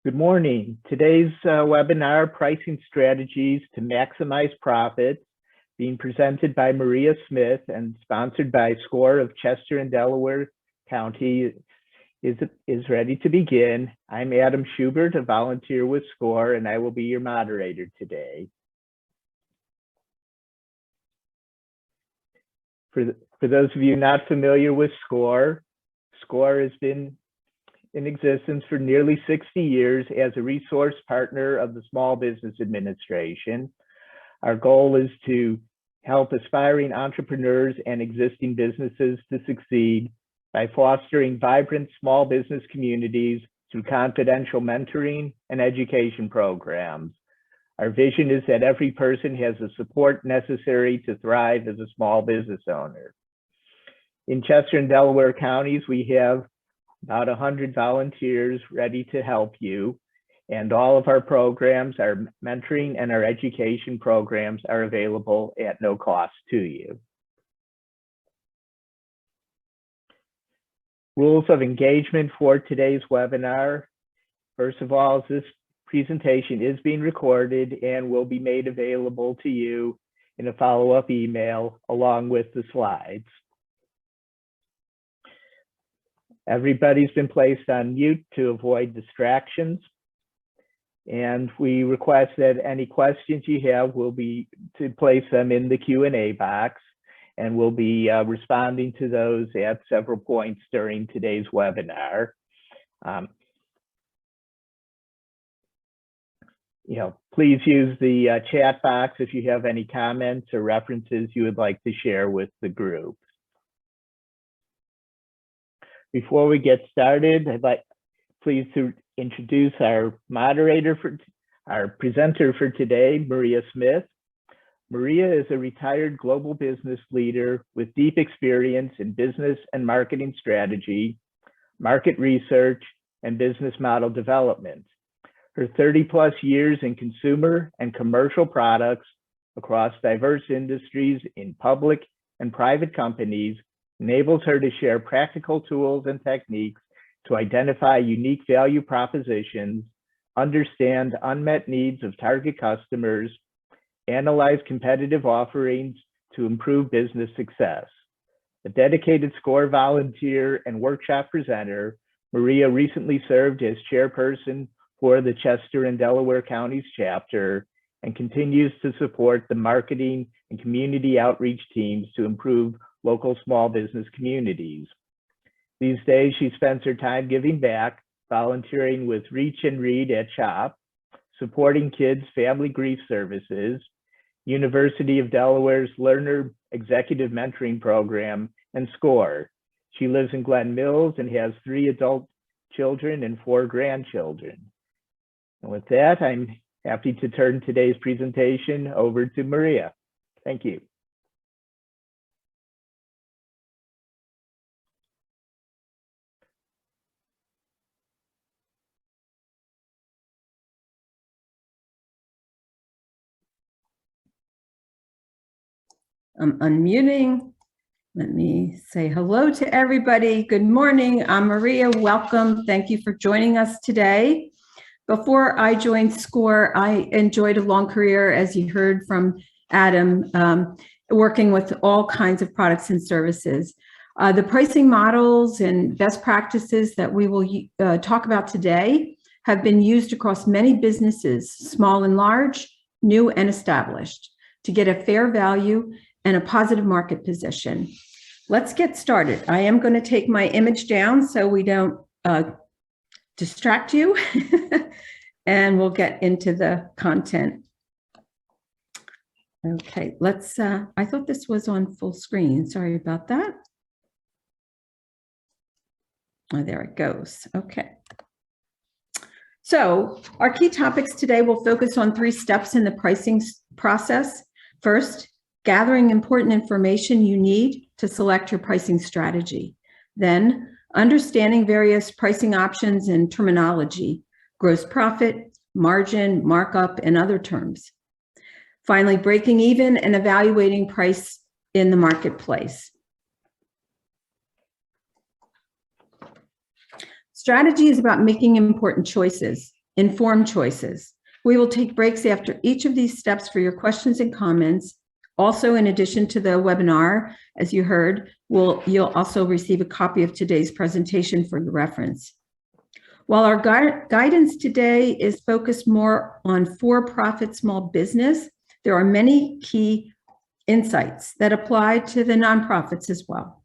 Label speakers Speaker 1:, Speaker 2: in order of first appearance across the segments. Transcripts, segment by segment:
Speaker 1: Good morning. Today's webinar, Pricing Strategies to Maximize Profits, being presented by Maria Smith and sponsored by SCORE of Chester and Delaware County, is ready to begin. I'm Adam Schubert, a volunteer with SCORE, and I will be your moderator today. For those of you not familiar with SCORE, SCORE has been in existence for nearly 60 years as a resource partner of the Small Business Administration. Our goal is to help aspiring entrepreneurs and existing businesses to succeed by fostering vibrant small business communities through confidential mentoring and education programs. Our vision is that every person has the support necessary to thrive as a small business owner. In Chester and Delaware counties, we have about 100 volunteers ready to help you. And all of our programs, our mentoring and our education programs, are available at no cost to you. Rules of engagement for today's webinar. First of all, this presentation is being recorded and will be made available to you in a follow-up email along with the slides. Everybody's been placed on mute to avoid distractions. And we request that any questions you have will be to place them in the Q&A box, and we'll be responding to those at several points during today's webinar. Please use the chat box if you have any comments or references you would like to share with the group. Before we get started, I'd like please to introduce our our presenter for today, Maria Smith. Maria is a retired global business leader with deep experience in business and marketing strategy, market research, and business model development. Her 30+ years in consumer and commercial products across diverse industries in public and private companies enables her to share practical tools and techniques to identify unique value propositions, understand unmet needs of target customers, analyze competitive offerings to improve business success. A dedicated SCORE volunteer and workshop presenter, Maria recently served as chairperson for the Chester and Delaware Counties chapter and continues to support the marketing and community outreach teams to improve local small business communities. These days, she spends her time giving back, volunteering with Reach and Read at CHOP, supporting kids' family grief services, University of Delaware's Learner Executive Mentoring Program, and SCORE. She lives in Glen Mills and has 3 adult children and 4 grandchildren. And with that, I'm happy to turn today's presentation over to Maria. Thank you.
Speaker 2: I'm unmuting. Let me say hello to everybody. Good morning. I'm Maria. Welcome. Thank you for joining us today. Before I joined SCORE, I enjoyed a long career, as you heard from Adam, working with all kinds of products and services. The pricing models and best practices that we will talk about today have been used across many businesses, small and large, new and established, to get a fair value and a positive market position. Let's get started. I am going to take my image down so we don't distract you, and we'll get into the content. Okay, let's, I thought this was on full screen. Sorry about that. Oh, there it goes. Okay. So our key topics today will focus on 3 steps in the pricing process. First, gathering important information you need to select your pricing strategy. Then, understanding various pricing options and terminology, gross profit, margin, markup, and other terms. Finally, breaking even and evaluating price in the marketplace. Strategy is about making important choices. informed choices. We will take breaks after each of these steps for your questions and comments. Also, in addition to the webinar, as you heard, you'll also receive a copy of today's presentation for your reference. While our guidance today is focused more on for-profit small business, there are many key insights that apply to the nonprofits as well.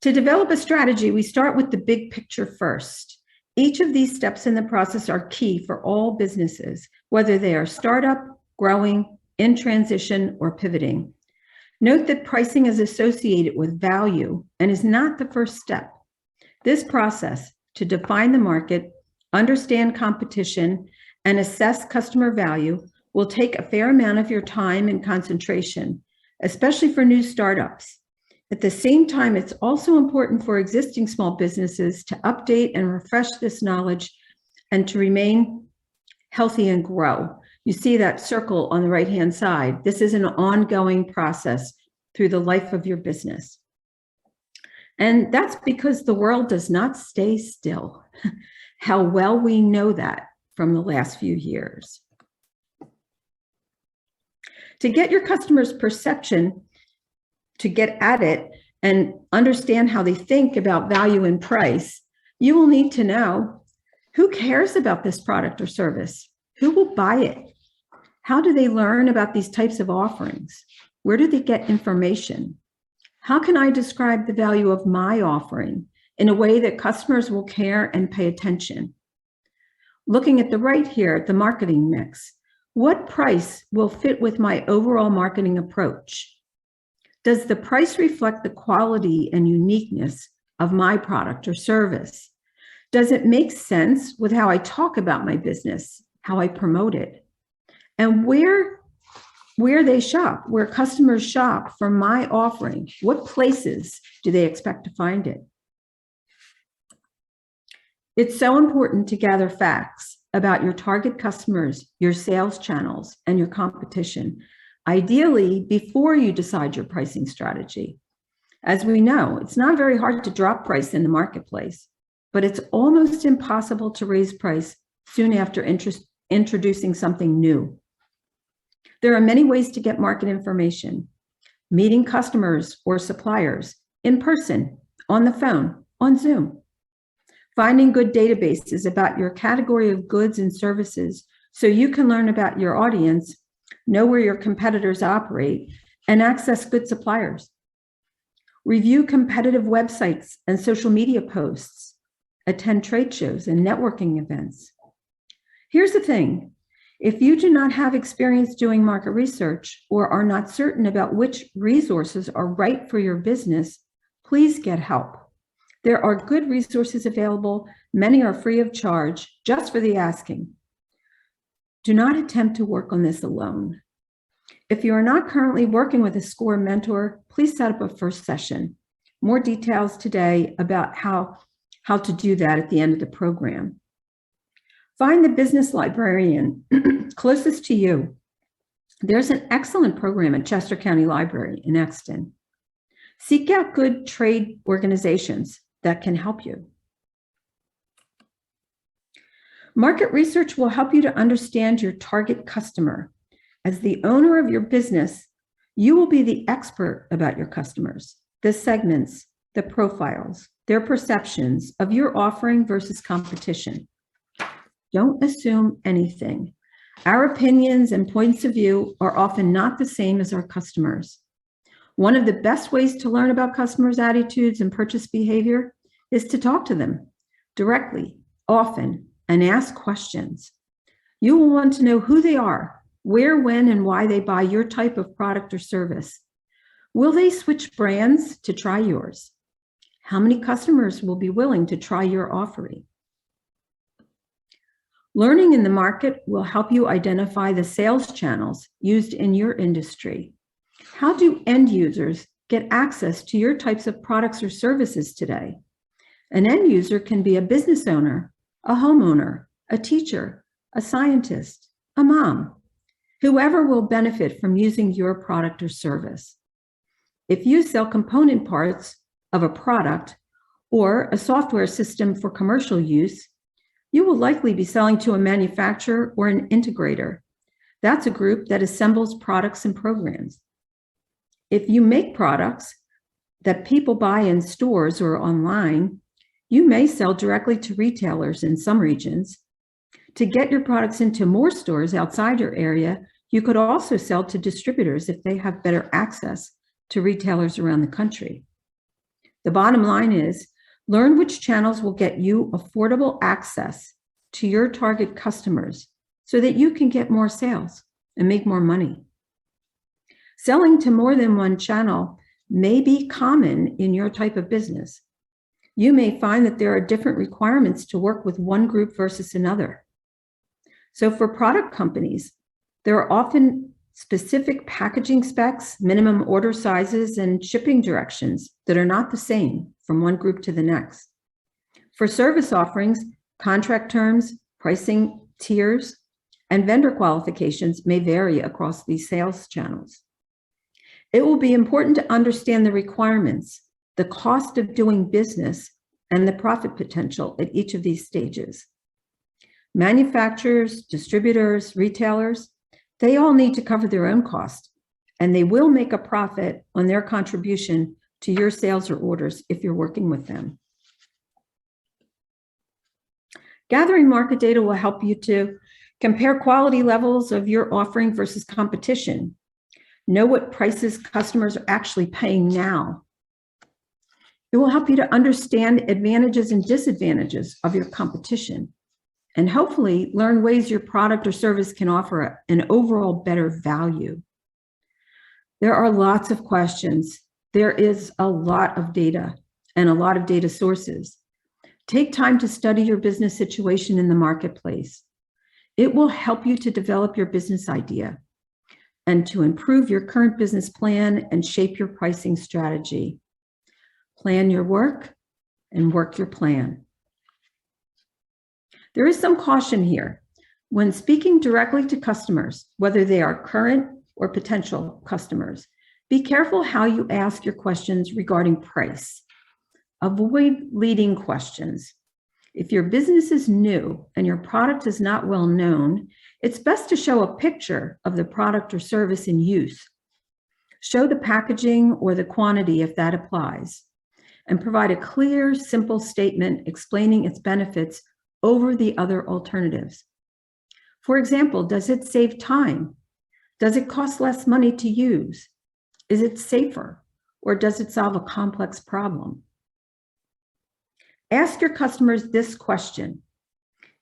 Speaker 2: To develop a strategy, we start with the big picture first. Each of these steps in the process are key for all businesses, whether they are startup, growing, in transition, or pivoting. Note that pricing is associated with value and is not the first step. This process to define the market, understand competition, and assess customer value will take a fair amount of your time and concentration, especially for new startups. At the same time, it's also important for existing small businesses to update and refresh this knowledge and to remain healthy and grow. You see that circle on the right-hand side. This is an ongoing process through the life of your business. And that's because the world does not stay still. How well we know that from the last few years. To get your customers' perception, to get at it and understand how they think about value and price, you will need to know who cares about this product or service? Who will buy it? How do they learn about these types of offerings? Where do they get information? How can I describe the value of my offering in a way that customers will care and pay attention? Looking at the right here, the marketing mix, what price will fit with my overall marketing approach? Does the price reflect the quality and uniqueness of my product or service? Does it make sense with how I talk about my business, how I promote it? And where they shop, where customers shop for my offering, what places do they expect to find it? It's so important to gather facts about your target customers, your sales channels, and your competition, ideally before you decide your pricing strategy. As we know, it's not very hard to drop price in the marketplace, but it's almost impossible to raise price soon after introducing something new. There are many ways to get market information: meeting customers or suppliers in person, on the phone, on Zoom. Finding good databases about your category of goods and services so you can learn about your audience, know where your competitors operate, and access good suppliers. Review competitive websites and social media posts. Attend trade shows and networking events. Here's the thing. If you do not have experience doing market research or are not certain about which resources are right for your business, please get help. There are good resources available. Many are free of charge, just for the asking. Do not attempt to work on this alone. If you are not currently working with a SCORE mentor, please set up a first session. More details today about how to do that at the end of the program. Find the business librarian closest to you. There's an excellent program at Chester County Library in Exton. Seek out good trade organizations that can help you. Market research will help you to understand your target customer. As the owner of your business, you will be the expert about your customers, the segments, the profiles, their perceptions of your offering versus competition. Don't assume anything. Our opinions and points of view are often not the same as our customers. One of the best ways to learn about customers' attitudes and purchase behavior is to talk to them directly, often, and ask questions. You will want to know who they are, where, when, and why they buy your type of product or service. Will they switch brands to try yours? How many customers will be willing to try your offering? Learning in the market will help you identify the sales channels used in your industry. How do end users get access to your types of products or services today? An end user can be a business owner, a homeowner, a teacher, a scientist, a mom, whoever will benefit from using your product or service. If you sell component parts of a product or a software system for commercial use, you will likely be selling to a manufacturer or an integrator. That's a group that assembles products and programs. If you make products that people buy in stores or online, you may sell directly to retailers in some regions. To get your products into more stores outside your area, you could also sell to distributors if they have better access to retailers around the country. The bottom line is, learn which channels will get you affordable access to your target customers so that you can get more sales and make more money. Selling to more than one channel may be common in your type of business. You may find that there are different requirements to work with one group versus another. So for product companies, there are often specific packaging specs, minimum order sizes, and shipping directions that are not the same from one group to the next. For service offerings, contract terms, pricing tiers, and vendor qualifications may vary across these sales channels. It will be important to understand the requirements, the cost of doing business, and the profit potential at each of these stages. Manufacturers, distributors, retailers, they all need to cover their own cost, and they will make a profit on their contribution to your sales or orders if you're working with them. Gathering market data will help you to compare quality levels of your offering versus competition. Know what prices customers are actually paying now. It will help you to understand advantages and disadvantages of your competition, and hopefully learn ways your product or service can offer an overall better value. There are lots of questions. There is a lot of data and a lot of data sources. Take time to study your business situation in the marketplace. It will help you to develop your business idea and to improve your current business plan and shape your pricing strategy. Plan your work and work your plan. There is some caution here. When speaking directly to customers, whether they are current or potential customers, be careful how you ask your questions regarding price. Avoid leading questions. If your business is new and your product is not well known, it's best to show a picture of the product or service in use. Show the packaging or the quantity if that applies, and provide a clear, simple statement explaining its benefits over the other alternatives. For example, does it save time? Does it cost less money to use? Is it safer? Or does it solve a complex problem? Ask your customers this question.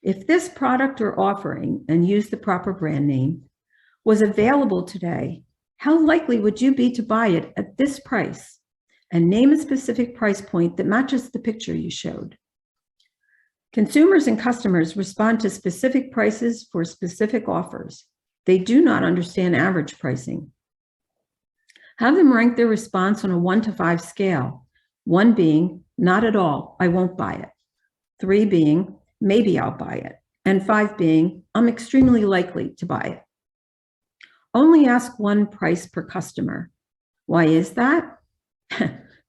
Speaker 2: If this product or offering, and use the proper brand name, was available today, how likely would you be to buy it at this price? And name a specific price point that matches the picture you showed. Consumers and customers respond to specific prices for specific offers. They do not understand average pricing. Have them rank their response on a 1 to 5 scale. 1 being, not at all, I won't buy it. 3 being, maybe I'll buy it. And 5 being, I'm extremely likely to buy it. Only ask 1 price per customer. Why is that?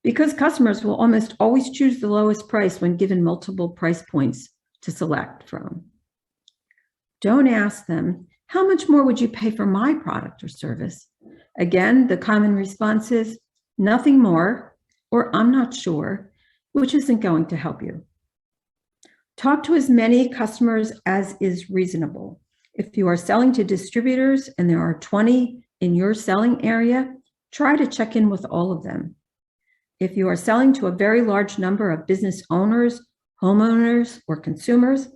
Speaker 2: Because customers will almost always choose the lowest price when given multiple price points to select from. Don't ask them, how much more would you pay for my product or service? Again, the common response is, nothing more, or I'm not sure, which isn't going to help you. Talk to as many customers as is reasonable. If you are selling to distributors and there are 20 in your selling area, try to check in with all of them. If you are selling to a very large number of business owners, homeowners, or consumers,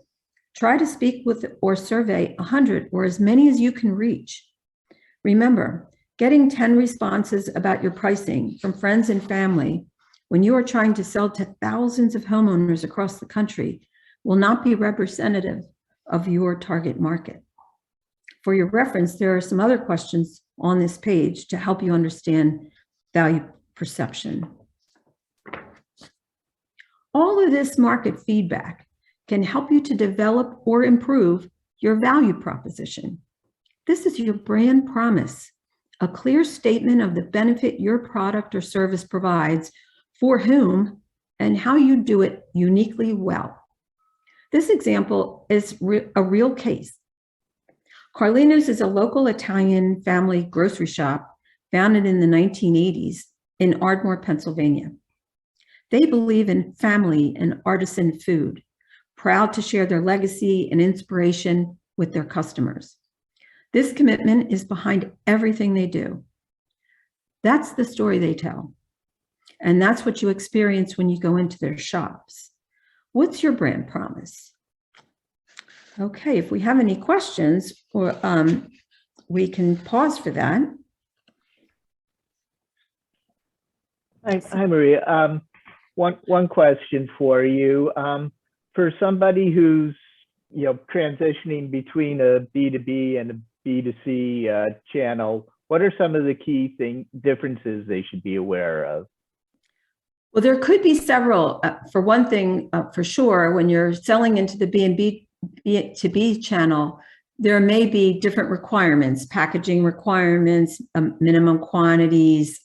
Speaker 2: try to speak with or survey 100 or as many as you can reach. Remember, getting 10 responses about your pricing from friends and family when you are trying to sell to thousands of homeowners across the country will not be representative of your target market. For your reference, there are some other questions on this page to help you understand value perception. All of this market feedback can help you to develop or improve your value proposition. This is your brand promise a clear statement of the benefit your product or service provides, for whom, and how you do it uniquely well. This example is a real case. Carlino's is a local Italian family grocery shop founded in the 1980s in Ardmore, Pennsylvania. They believe in family and artisan food, proud to share their legacy and inspiration with their customers. This commitment is behind everything they do. That's the story they tell. And that's what you experience when you go into their shops. What's your brand promise? Okay, if we have any questions, or we can pause for that.
Speaker 1: Hi, Maria. One question for you. For somebody who's transitioning between a B2B and a B2C channel, what are some of the key differences they should be aware of?
Speaker 2: Well, there could be several. For one thing, for sure, when you're selling into the B2B channel, there may be different requirements, packaging requirements, minimum quantities,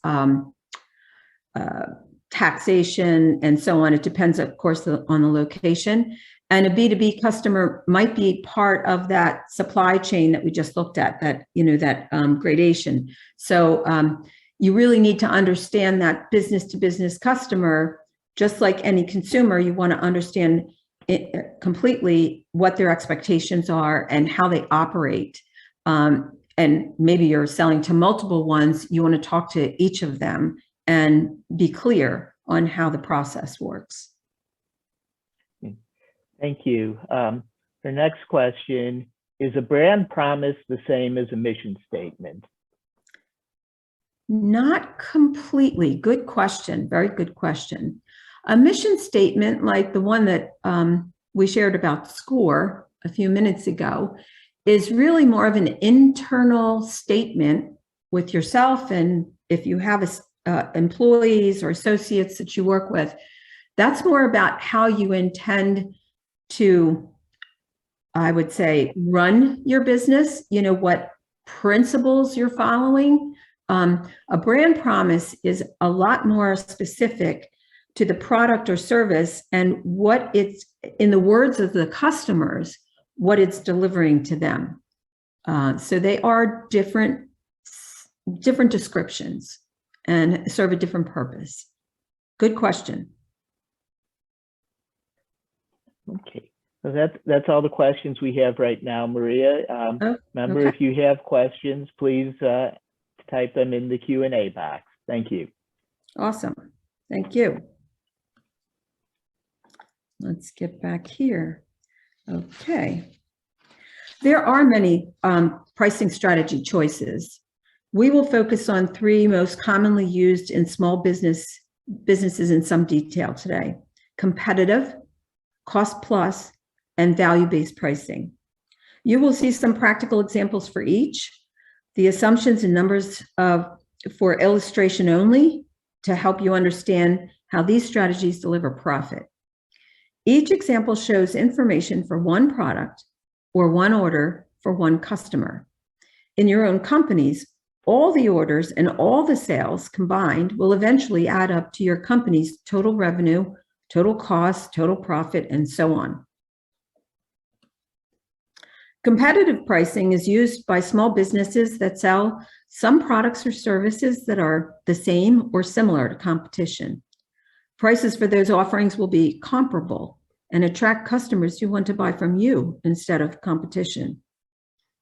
Speaker 2: taxation, and so on. It depends, of course, on the location. And a B2B customer might be part of that supply chain that we just looked at, that gradation. So you really need to understand that business-to-business customer. Just like any consumer, you want to understand completely what their expectations are and how they operate. And maybe you're selling to multiple ones. You want to talk to each of them and be clear on how the process works.
Speaker 1: Thank you. The next question, is a brand promise the same as a mission statement?
Speaker 2: Not completely. Good question. Very good question. A mission statement, like the one that we shared about SCORE a few minutes ago, is really more of an internal statement with yourself, and if you have employees or associates that you work with, that's more about how you intend to, I would say, run your business, what principles you're following. A brand promise is a lot more specific to the product or service and what it's, in the words of the customers, what it's delivering to them. So they are different descriptions and serve a different purpose. Good question.
Speaker 1: Okay, so that's all the questions we have right now, Maria. Remember,
Speaker 2: okay.
Speaker 1: If you have questions, please type them in the Q&A box. Thank you.
Speaker 2: Awesome. Thank you. Let's get back here. Okay. There are many pricing strategy choices. We will focus on 3 most commonly used in small businesses in some detail today: competitive, cost plus, and value-based pricing. You will see some practical examples for each. The assumptions and numbers for illustration only to help you understand how these strategies deliver profit. Each example shows information for one product or one order for one customer. In your own companies, all the orders and all the sales combined will eventually add up to your company's total revenue, total cost, total profit, and so on. Competitive pricing is used by small businesses that sell some products or services that are the same or similar to competition. Prices for those offerings will be comparable and attract customers who want to buy from you instead of competition.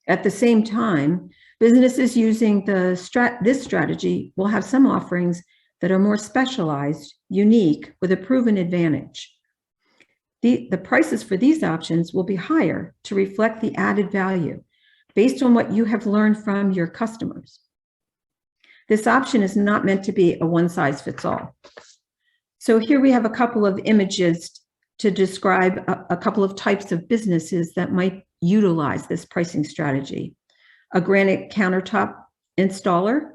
Speaker 2: At the same time, businesses using this strategy will have some offerings that are more specialized, unique, with a proven advantage. The prices for these options will be higher to reflect the added value based on what you have learned from your customers. This option is not meant to be a one-size-fits-all. So here we have a couple of images to describe a couple of types of businesses that might utilize this pricing strategy: a granite countertop installer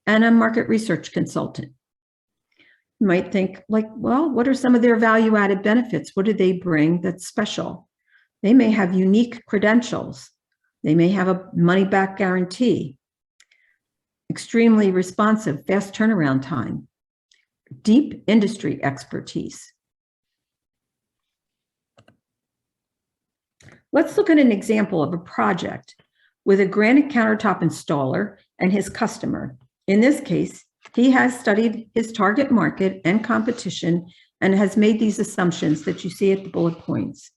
Speaker 2: and a market research consultant. You might think, like, well, what are some of their value-added benefits? What do they bring that's special? They may have unique credentials. They may have a money-back guarantee. extremely responsive, fast turnaround time, deep industry expertise. Let's look at an example of a project with a granite countertop installer and his customer. In this case, he has studied his target market and competition and has made these assumptions that you see at the bullet points.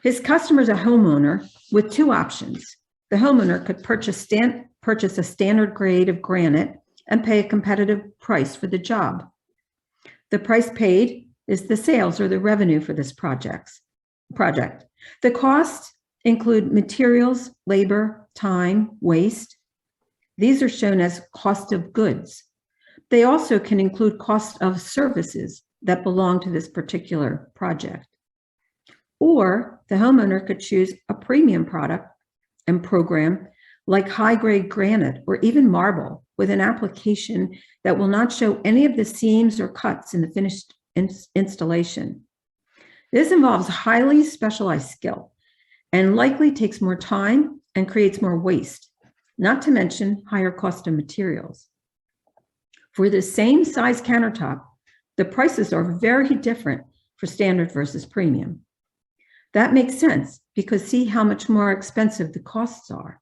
Speaker 2: His customer is a homeowner with two options. The homeowner could purchase a standard grade of granite and pay a competitive price for the job. The price paid is the sales or the revenue for this project. The costs include materials, labor, time, waste. These are shown as cost of goods. They also can include cost of services that belong to this particular project. Or the homeowner could choose a premium product and program like high-grade granite or even marble with an application that will not show any of the seams or cuts in the finished installation. This involves highly specialized skill and likely takes more time and creates more waste, not to mention higher cost of materials. For the same size countertop, the prices are very different for standard versus premium. That makes sense because see how much more expensive the costs are.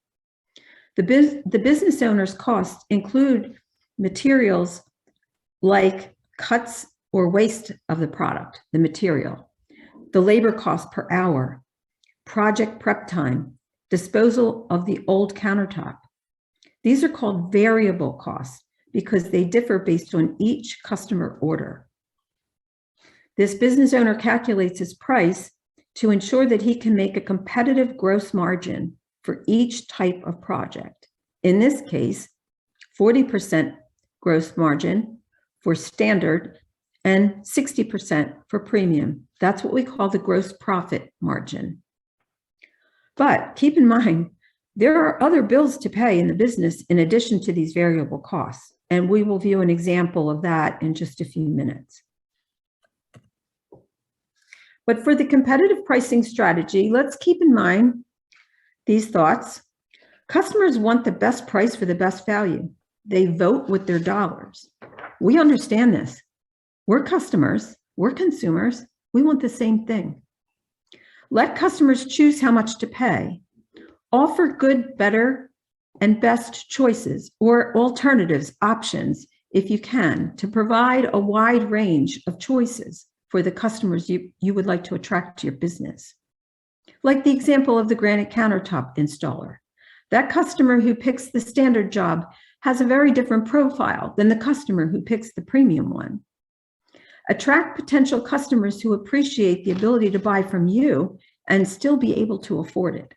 Speaker 2: The business owner's costs include materials like cuts or waste of the product, the material, the labor cost per hour, project prep time, disposal of the old countertop. These are called variable costs because they differ based on each customer order. This business owner calculates his price to ensure that he can make a competitive gross margin for each type of project. In this case, 40% gross margin for standard and 60% for premium. That's what we call the gross profit margin. But keep in mind, there are other bills to pay in the business in addition to these variable costs, and we will view an example of that in just a few minutes. But for the competitive pricing strategy, let's keep in mind these thoughts. Customers want the best price for the best value. They vote with their dollars. We understand this. We're customers, we're consumers, we want the same thing. Let customers choose how much to pay. Offer good, better, and best choices or alternatives, options, if you can, to provide a wide range of choices for the customers you would like to attract to your business. Like the example of the granite countertop installer. That customer who picks the standard job has a very different profile than the customer who picks the premium one. Attract potential customers who appreciate the ability to buy from you and still be able to afford it.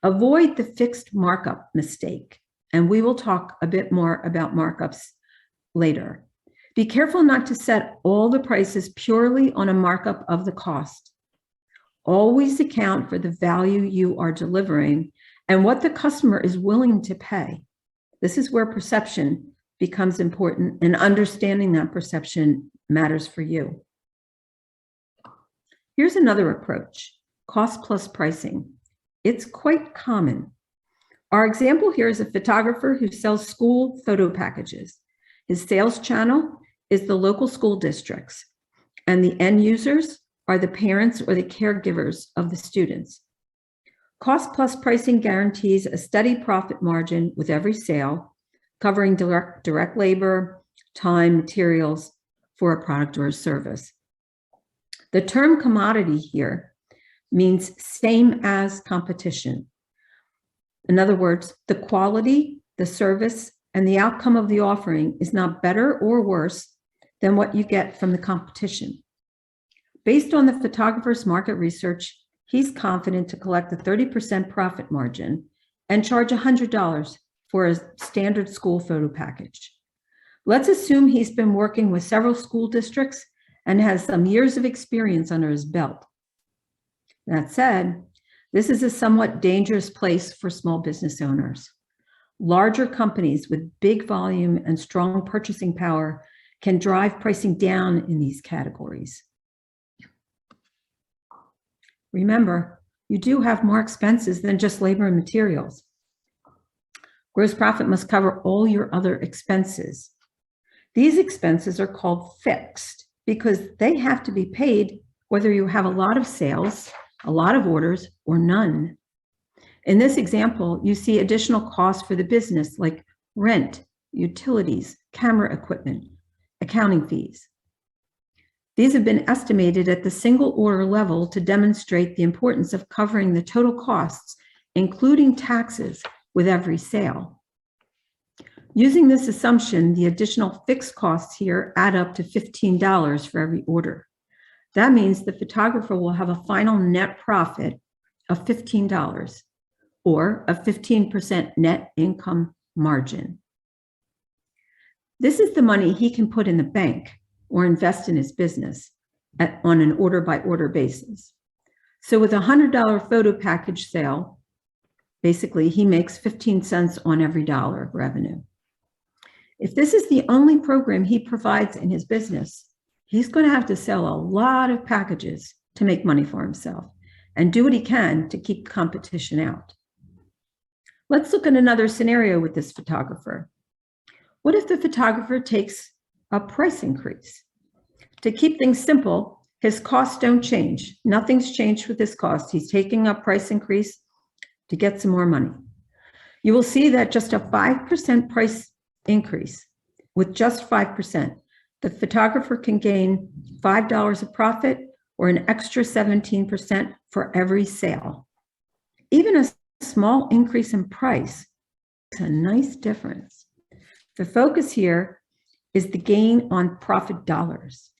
Speaker 2: Avoid the fixed markup mistake, and we will talk a bit more about markups later. Be careful not to set all the prices purely on a markup of the cost. Always account for the value you are delivering and what the customer is willing to pay. This is where perception becomes important, and understanding that perception matters for you. Here's another approach, cost plus pricing. It's quite common. Our example here is a photographer who sells school photo packages. His sales channel is the local school districts, and the end users are the parents or the caregivers of the students. Cost plus pricing guarantees a steady profit margin with every sale, covering direct labor, time, materials for a product or a service. The term commodity here means same as competition. In other words, the quality, the service, and the outcome of the offering is not better or worse than what you get from the competition. Based on the photographer's market research, he's confident to collect a 30% profit margin and charge $100 for a standard school photo package. Let's assume he's been working with several school districts and has some years of experience under his belt. That said, this is a somewhat dangerous place for small business owners. Larger companies with big volume and strong purchasing power can drive pricing down in these categories. Remember, you do have more expenses than just labor and materials. Gross profit must cover all your other expenses. These expenses are called fixed because they have to be paid whether you have a lot of sales, a lot of orders, or none. In this example, you see additional costs for the business like rent, utilities, camera equipment, accounting fees. These have been estimated at the single order level to demonstrate the importance of covering the total costs, including taxes, with every sale. Using this assumption, the additional fixed costs here add up to $15 for every order. That means the photographer will have a final net profit of $15 or a 15% net income margin. This is the money he can put in the bank or invest in his business on an order-by-order basis. So with a $100 photo package sale, basically he makes 15 cents on every dollar of revenue. If this is the only program he provides in his business, he's going to have to sell a lot of packages to make money for himself and do what he can to keep competition out. Let's look at another scenario with this photographer. What if the photographer takes a price increase? To keep things simple, his costs don't change. Nothing's changed with his cost. He's taking a price increase to get some more money. You will see that just a 5% price increase, with just 5%, the photographer can gain $5 of profit or an extra 17% for every sale. Even a small increase in price makes a nice difference. The focus here is the gain on profit dollars.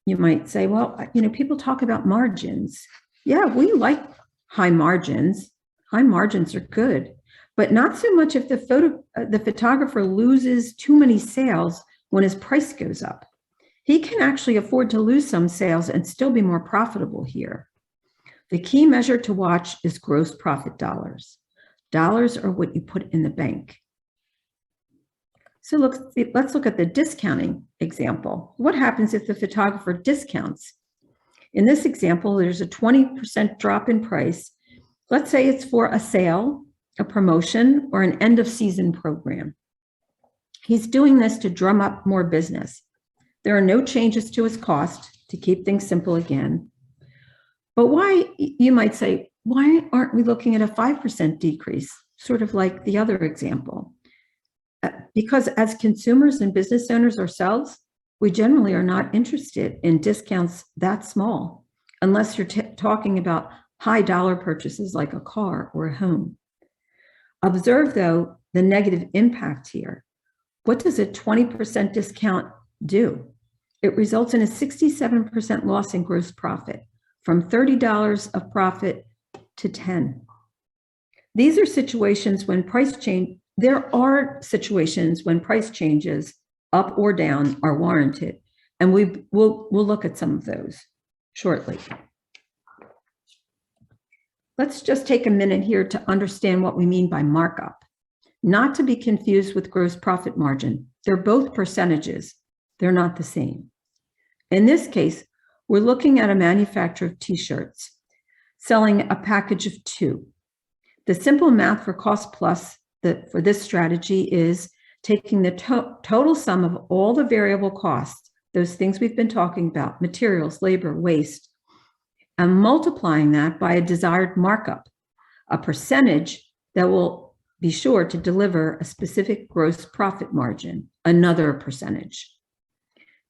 Speaker 2: You might say, well, people talk about margins. Yeah, we like high margins. High margins are good, but not so much if the photographer loses too many sales when his price goes up. He can actually afford to lose some sales and still be more profitable here. The key measure to watch is gross profit dollars. Dollars are what you put in the bank. So let's look at the discounting example. What happens if the photographer discounts? In this example, there's a 20% drop in price. Let's say it's for a sale, a promotion, or an end of season program. He's doing this to drum up more business. There are no changes to his cost, to keep things simple again. But why, you might say, why aren't we looking at a 5% decrease, sort of like the other example? Because as consumers and business owners ourselves, we generally are not interested in discounts that small, unless you're talking about high dollar purchases like a car or a home. Observe, though, the negative impact here. What does a 20% discount do? It results in a 67% loss in gross profit, from $30 of profit to $10. These are situations when price change. There are situations when price changes up or down are warranted, and we'll look at some of those shortly. Let's just take a minute here to understand what we mean by markup. Not to be confused with gross profit margin. They're both percentages. They're not the same. In this case, we're looking at a manufacturer of t-shirts selling a package of 2. The simple math for cost plus for this strategy is taking the total sum of all the variable costs, those things we've been talking about, materials, labor, waste, and multiplying that by a desired markup, a percentage that will be sure to deliver a specific gross profit margin, another percentage.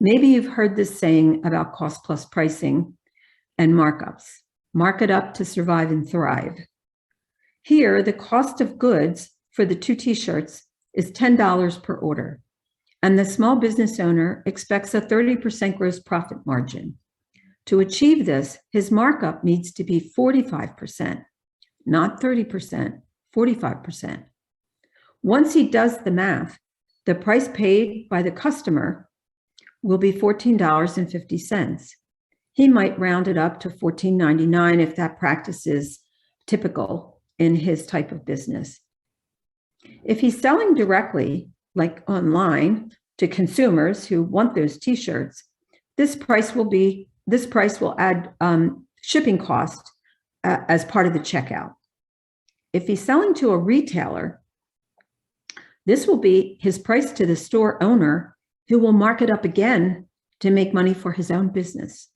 Speaker 2: Maybe you've heard this saying about cost plus pricing and markups. Mark it up to survive and thrive. Here, the cost of goods for the 2 t-shirts is $10 per order, and the small business owner expects a 30% gross profit margin. To achieve this, his markup needs to be 45%, not 30%, 45%. Once he does the math, the price paid by the customer will be $14.50. He might round it up to $14.99 if that practice is typical in his type of business. If he's selling directly, like online, to consumers who want those t-shirts, this price will add shipping cost as part of the checkout. If he's selling to a retailer, This will be his price to the store owner, who will mark it up again to make money for his own business.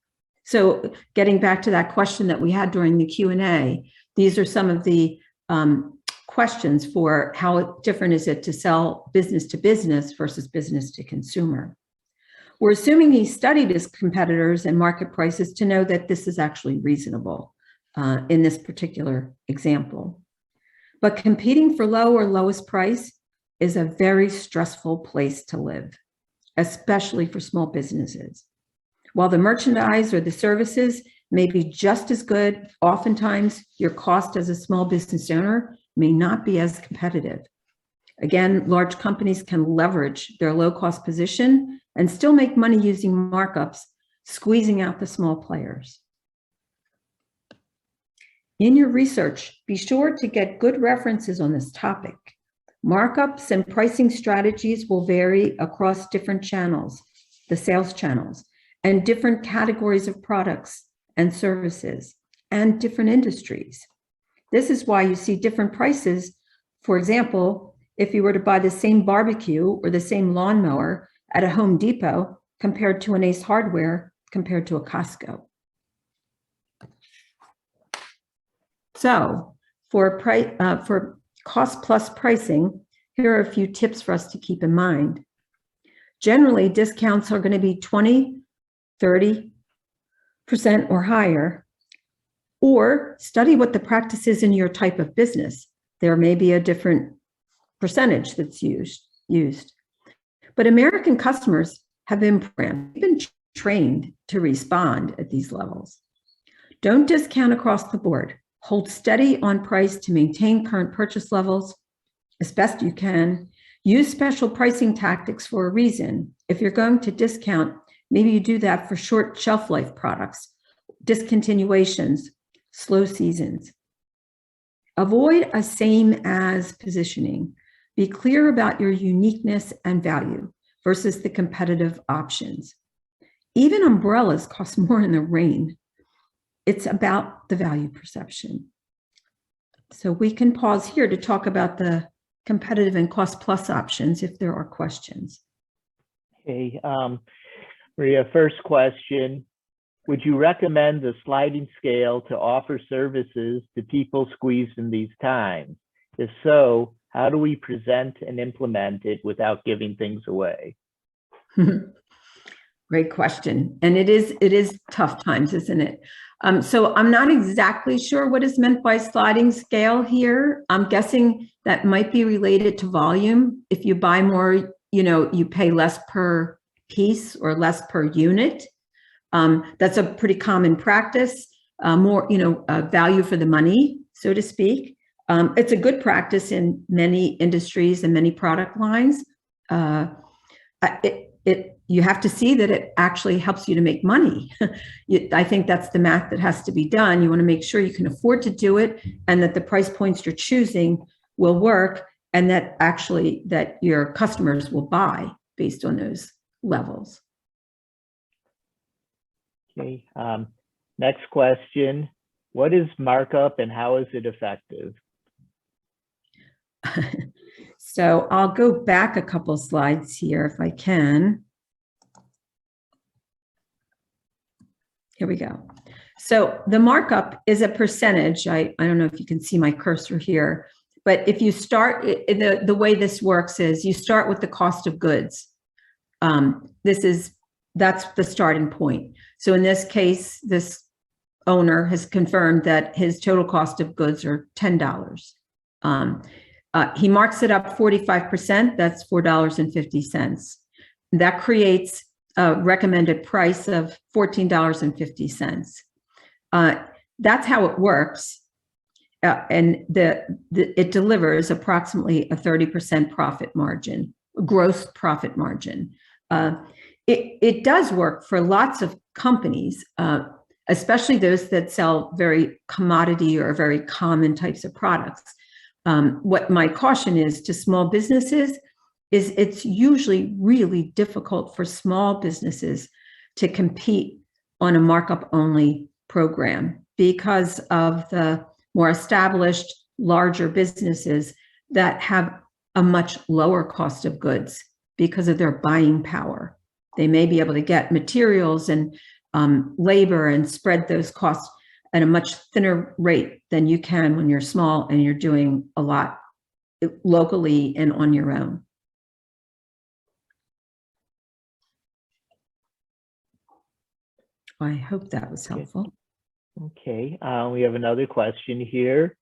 Speaker 2: So getting back to that question that we had during the Q&A, these are some of the questions for how different is it to sell business to business versus business to consumer. We're assuming he studied his competitors and market prices to know that this is actually reasonable in this particular example. But competing for low or lowest price is a very stressful place to live, especially for small businesses. While the merchandise or the services may be just as good, oftentimes your cost as a small business owner may not be as competitive. Again, large companies can leverage their low-cost position and still make money using markups, squeezing out the small players. In your research, be sure to get good references on this topic. Markups and pricing strategies will vary across different channels, the sales channels, and different categories of products and services, and different industries. This is why you see different prices. For example, if you were to buy the same barbecue or the same lawnmower at a Home Depot compared to an Ace Hardware compared to a Costco. So for cost plus pricing, here are a few tips for us to keep in mind. Generally, discounts are going to be 20, 30% or higher, or study what the practice is in your type of business. There may be a different percentage that's used. But American customers have been trained to respond at these levels. Don't discount across the board. Hold steady on price to maintain current purchase levels as best you can. Use special pricing tactics for a reason. If you're going to discount, maybe you do that for short shelf life products, discontinuations, slow seasons. Avoid a same as positioning. Be clear about your uniqueness and value versus the competitive options. Even umbrellas cost more in the rain. It's about the value perception. So we can pause here to talk about the competitive and cost plus options if there are questions.
Speaker 1: Okay, Maria, first question. Would you recommend the sliding scale to offer services to people squeezed in these times? If so, how do we present and implement it without giving things away?
Speaker 2: Great question. And it is tough times, isn't it? So I'm not exactly sure what is meant by sliding scale here. I'm guessing that might be related to volume. If you buy more, you pay less per piece or less per unit. That's a pretty common practice, more, value for the money, so to speak. It's a good practice in many industries and many product lines. You have to see that it actually helps you to make money. I think that's the math that has to be done. You want to make sure you can afford to do it and that the price points you're choosing will work and that actually that your customers will buy based on those levels.
Speaker 1: Okay, next question. What is markup and how is it effective?
Speaker 2: So I'll go back a couple slides here if I can. Here we go. So the markup is a percentage. I don't know if you can see my cursor here, but if you start, the way this works is you start with the cost of goods. That's the starting point. So in this case, this owner has confirmed that his total cost of goods are $10. He marks it up 45%, that's $4.50. That creates a recommended price of $14.50. That's how it works. And it delivers approximately a 30% profit margin, gross profit margin. It does work for lots of companies, especially those that sell very commodity or very common types of products. What my caution is to small businesses is it's usually really difficult for small businesses to compete on a markup only program because of the more established, larger businesses that have a much lower cost of goods because of their buying power. They may be able to get materials and labor and spread those costs at a much thinner rate than you can when you're small and you're doing a lot locally and on your own. I hope that was helpful.
Speaker 1: Okay, we have another question here.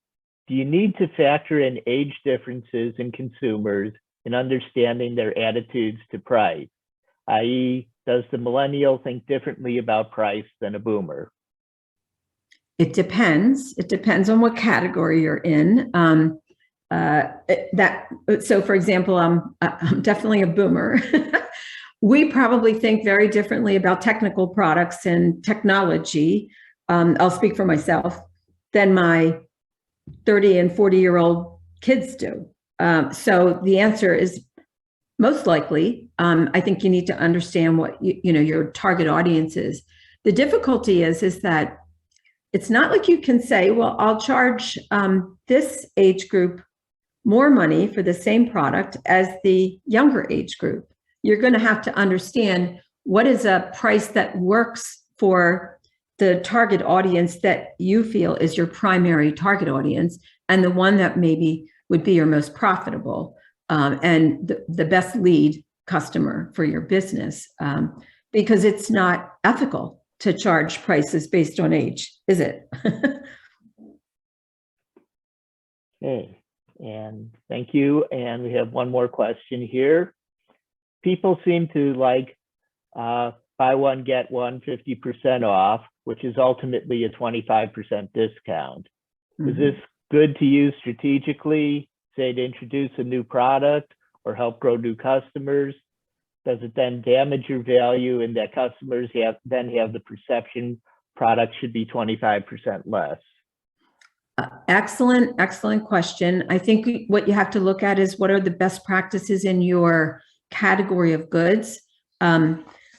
Speaker 1: Do you need to factor in age differences in consumers in understanding their attitudes to price? i.e., does the millennial think differently about price than a boomer?
Speaker 2: It depends. It depends on what category you're in. So, for example, I'm definitely a boomer. We probably think very differently about technical products and technology. I'll speak for myself, than my 30 and 40-year-old kids do. So the answer is most likely, I think you need to understand what your target audience is. The difficulty is that it's not like you can say, well, I'll charge this age group more money for the same product as the younger age group. You're going to have to understand what is a price that works for the target audience that you feel is your primary target audience, and the one that maybe would be your most profitable and the best lead customer for your business, because it's not ethical to charge prices based on age, is it?
Speaker 1: Okay, and thank you. And we have one more question here. People seem to like buy one, get one 50% off, which is ultimately a 25% discount. Is this good to use strategically, say to introduce a new product or help grow new customers? Does it then damage your value in that customers then have the perception product should be 25% less?
Speaker 2: Excellent question. I think what you have to look at is what are the best practices in your category of goods.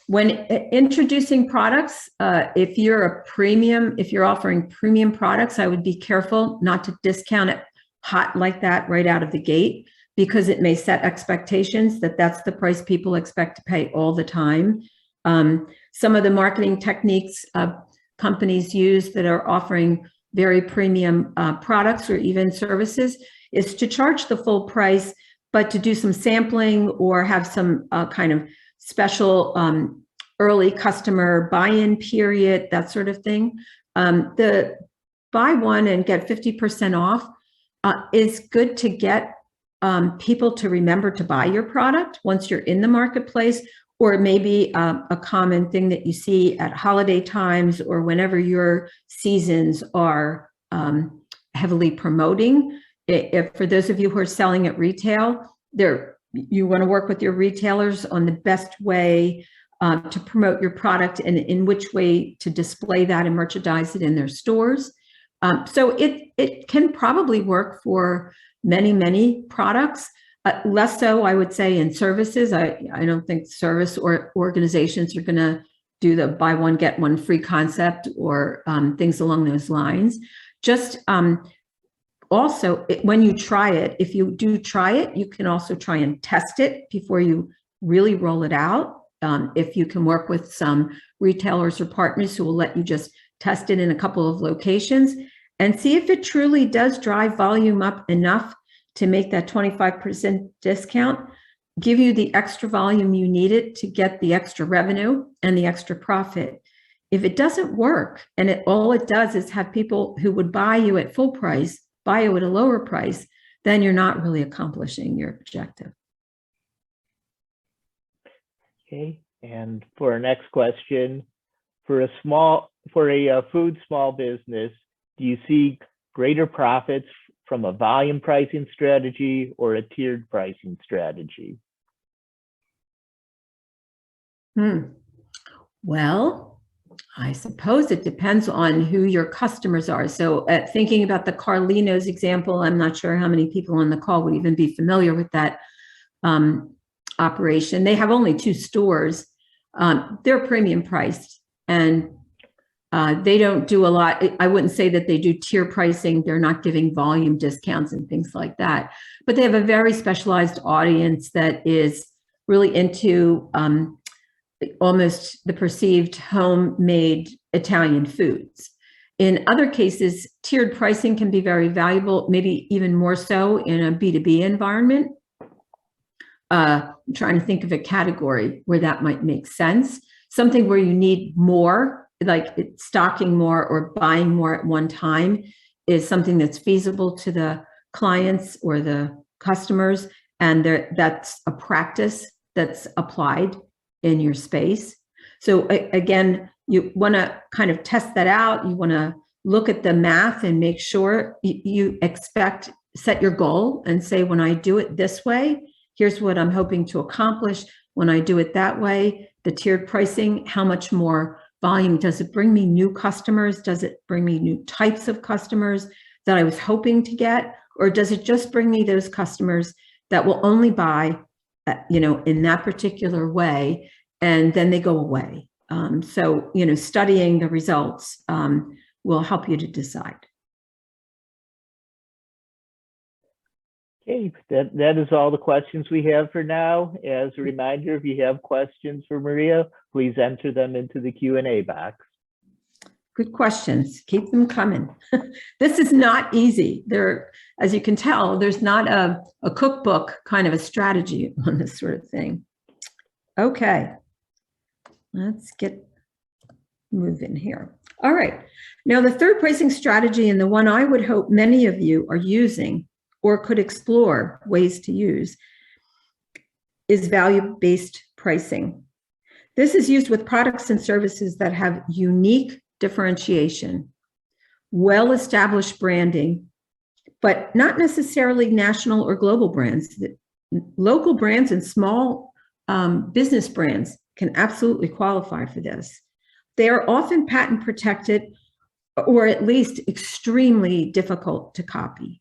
Speaker 2: When introducing products, if you're offering premium products, I would be careful not to discount it hot like that right out of the gate, because it may set expectations that that's the price people expect to pay all the time. Some of the marketing techniques companies use that are offering very premium products or even services is to charge the full price, but to do some sampling or have some kind of special early customer buy-in period, that sort of thing. The buy one and get 50% off is good to get people to remember to buy your product once you're in the marketplace, or maybe a common thing that you see at holiday times or whenever your seasons are heavily promoting. If for those of you who are selling at retail, you want to work with your retailers on the best way to promote your product and in which way to display that and merchandise it in their stores. So it can probably work for many products, less so, I would say, in services. I don't think service or organizations are going to do the buy one, get one free concept or things along those lines. Just also, when you try it, if you do try it, you can also try and test it before you really roll it out. If you can work with some retailers or partners who will let you just test it in a couple of locations and see if it truly does drive volume up enough to make that 25% discount, give you the extra volume you needed to get the extra revenue and the extra profit. If it doesn't work and all it does is have people who would buy you at full price buy you at a lower price, then you're not really accomplishing your objective.
Speaker 1: Okay, and for our next question, for a food small business, do you see greater profits from a volume pricing strategy or a tiered pricing strategy?
Speaker 2: Well, I suppose it depends on who your customers are. So thinking about the Carlino's example, I'm not sure how many people on the call would even be familiar with that operation. They have only 2 stores. They're premium priced, and They don't do a lot. I wouldn't say that they do tier pricing. They're not giving volume discounts and things like that. But they have a very specialized audience that is really into almost the perceived homemade Italian foods. In other cases, tiered pricing can be very valuable, maybe even more so in a B2B environment. I'm trying to think of a category where that might make sense. Something where you need more, like stocking more or buying more at one time, is something that's feasible to the clients or the customers, and that's a practice that's applied in your space. So again, you want to kind of test that out. You want to look at the math and make sure you set your goal and say, when I do it this way, here's what I'm hoping to accomplish. When I do it that way, the tiered pricing, how much more volume? Does it bring me new customers? Does it bring me new types of customers that I was hoping to get? Or does it just bring me those customers that will only buy, in that particular way, and then they go away? So, studying the results will help you to decide.
Speaker 1: Okay, that is all the questions we have for now. As a reminder, if you have questions for Maria, please enter them into the Q&A box.
Speaker 2: Good questions. Keep them coming. This is not easy. As you can tell, there's not a cookbook kind of a strategy on this sort of thing. Okay, let's get moving here. All right. Now, the third pricing strategy, and the one I would hope many of you are using or could explore ways to use, is value-based pricing. This is used with products and services that have unique differentiation, well-established branding, but not necessarily national or global brands. Local brands and small business brands can absolutely qualify for this. They are often patent protected, or at least extremely difficult to copy.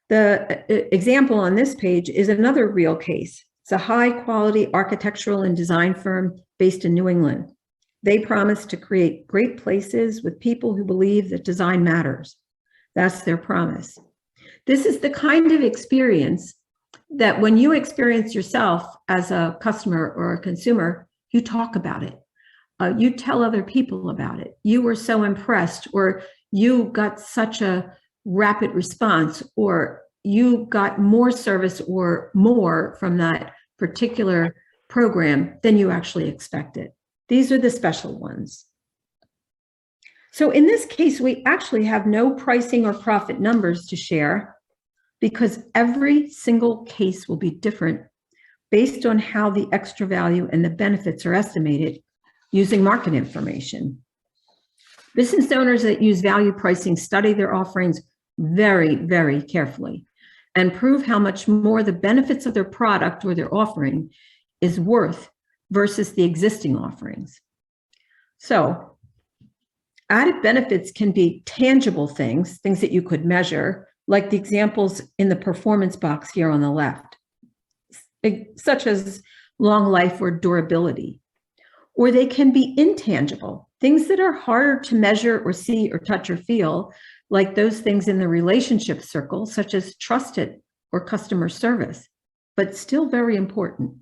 Speaker 2: The example on this page is another real case. It's a high-quality architectural and design firm based in New England. They promise to create great places with people who believe that design matters. That's their promise. This is the kind of experience that when you experience yourself as a customer or a consumer, you talk about it. You tell other people about it. You were so impressed, or you got such a rapid response, or you got more service or more from that particular program than you actually expected. These are the special ones. So in this case, we actually have no pricing or profit numbers to share, because every single case will be different based on how the extra value and the benefits are estimated using market information. Business owners that use value pricing study their offerings very, very carefully and prove how much more the benefits of their product or their offering is worth versus the existing offerings. So added benefits can be tangible things that you could measure, like the examples in the performance box here on the left, such as long life or durability. Or they can be intangible, things that are harder to measure or see or touch or feel, like those things in the relationship circle, such as trusted or customer service, but still very important.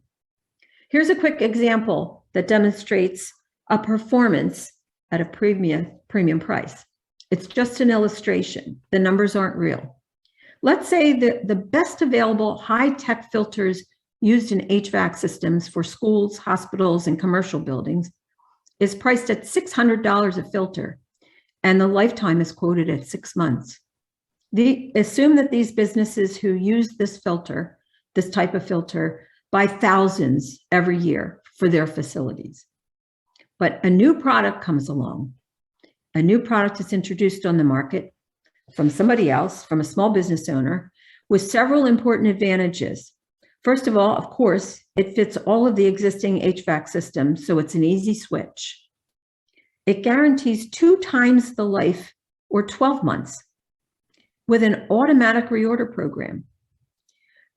Speaker 2: Here's a quick example that demonstrates a performance at a premium price. It's just an illustration. The numbers aren't real. Let's say that the best available high-tech filters used in HVAC systems for schools, hospitals, and commercial buildings is priced at $600 a filter, and the lifetime is quoted at 6 months. Assume that these businesses who use this filter, this type of filter, buy thousands every year for their facilities. But a new product comes along. A new product is introduced on the market from somebody else, from a small business owner, with several important advantages. First of all, of course, it fits all of the existing HVAC systems, so it's an easy switch. It guarantees 2 times the life, or 12 months, with an automatic reorder program.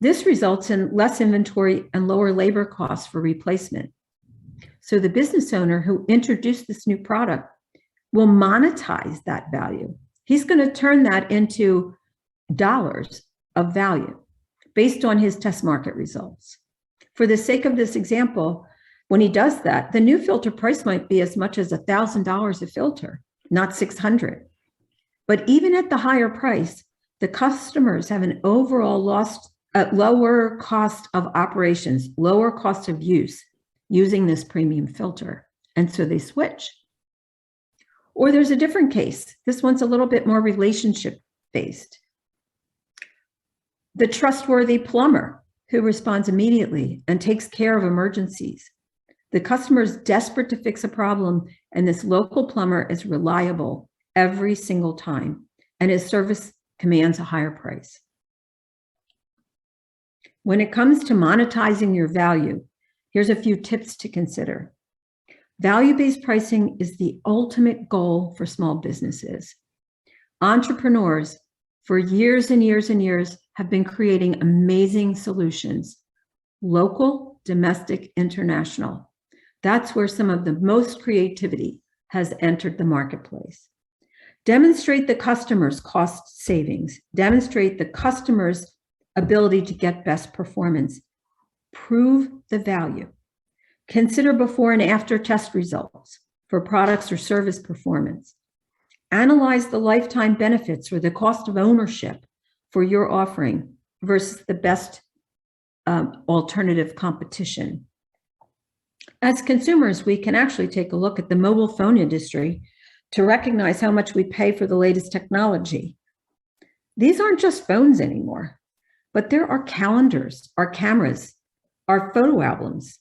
Speaker 2: This results in less inventory and lower labor costs for replacement. So the business owner who introduced this new product will monetize that value. He's going to turn that into dollars of value based on his test market results. For the sake of this example, when he does that, the new filter price might be as much as $1,000 a filter, not $600. But even at the higher price, the customers have an overall lower cost of operations, lower cost of use using this premium filter. And so they switch. Or there's a different case. This one's a little bit more relationship-based. The trustworthy plumber who responds immediately and takes care of emergencies. The customer is desperate to fix a problem, and this local plumber is reliable every single time, and his service commands a higher price. When it comes to monetizing your value, here's a few tips to consider. Value-based pricing is the ultimate goal for small businesses. Entrepreneurs, for years and years and years, have been creating amazing solutions, local, domestic, international. That's where some of the most creativity has entered the marketplace. Demonstrate the customer's cost savings. Demonstrate the customer's ability to get best performance. Prove the value. Consider before and after test results for products or service performance. Analyze the lifetime benefits or the cost of ownership for your offering versus the best alternative competition. As consumers, we can actually take a look at the mobile phone industry to recognize how much we pay for the latest technology. These aren't just phones anymore, but there are calendars, our cameras, our photo albums.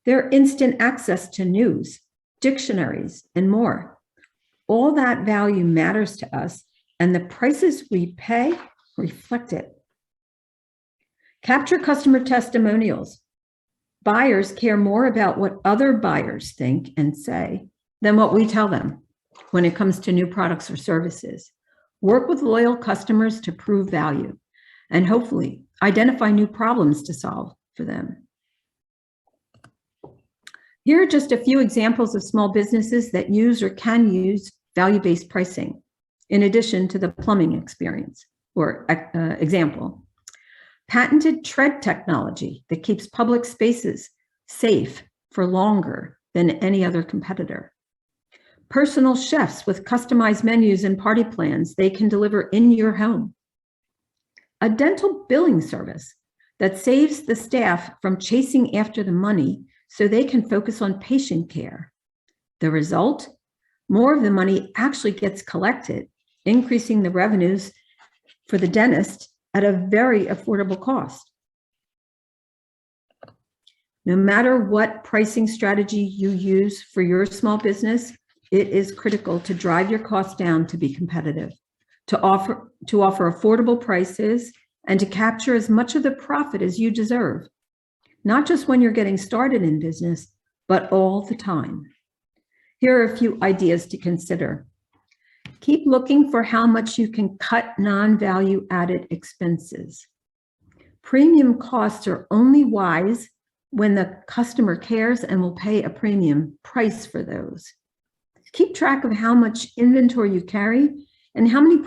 Speaker 2: There are instant access to news, dictionaries, and more. All that value matters to us, and the prices we pay reflect it. Capture customer testimonials. Buyers care more about what other buyers think and say than what we tell them when it comes to new products or services. Work with loyal customers to prove value and hopefully identify new problems to solve for them. Here are just a few examples of small businesses that use or can use value-based pricing, in addition to the plumbing experience or example. Patented tread technology that keeps public spaces safe for longer than any other competitor. Personal chefs with customized menus and party plans they can deliver in your home. A dental billing service that saves the staff from chasing after the money so they can focus on patient care. The result? More of the money actually gets collected, increasing the revenues for the dentist at a very affordable cost. No matter what pricing strategy you use for your small business, it is critical to drive your costs down to be competitive, to offer affordable prices, and to capture as much of the profit as you deserve, not just when you're getting started in business, but all the time. Here are a few ideas to consider. Keep looking for how much you can cut non-value added expenses. Premium costs are only wise when the customer cares and will pay a premium price for those. Keep track of how much inventory you carry and how many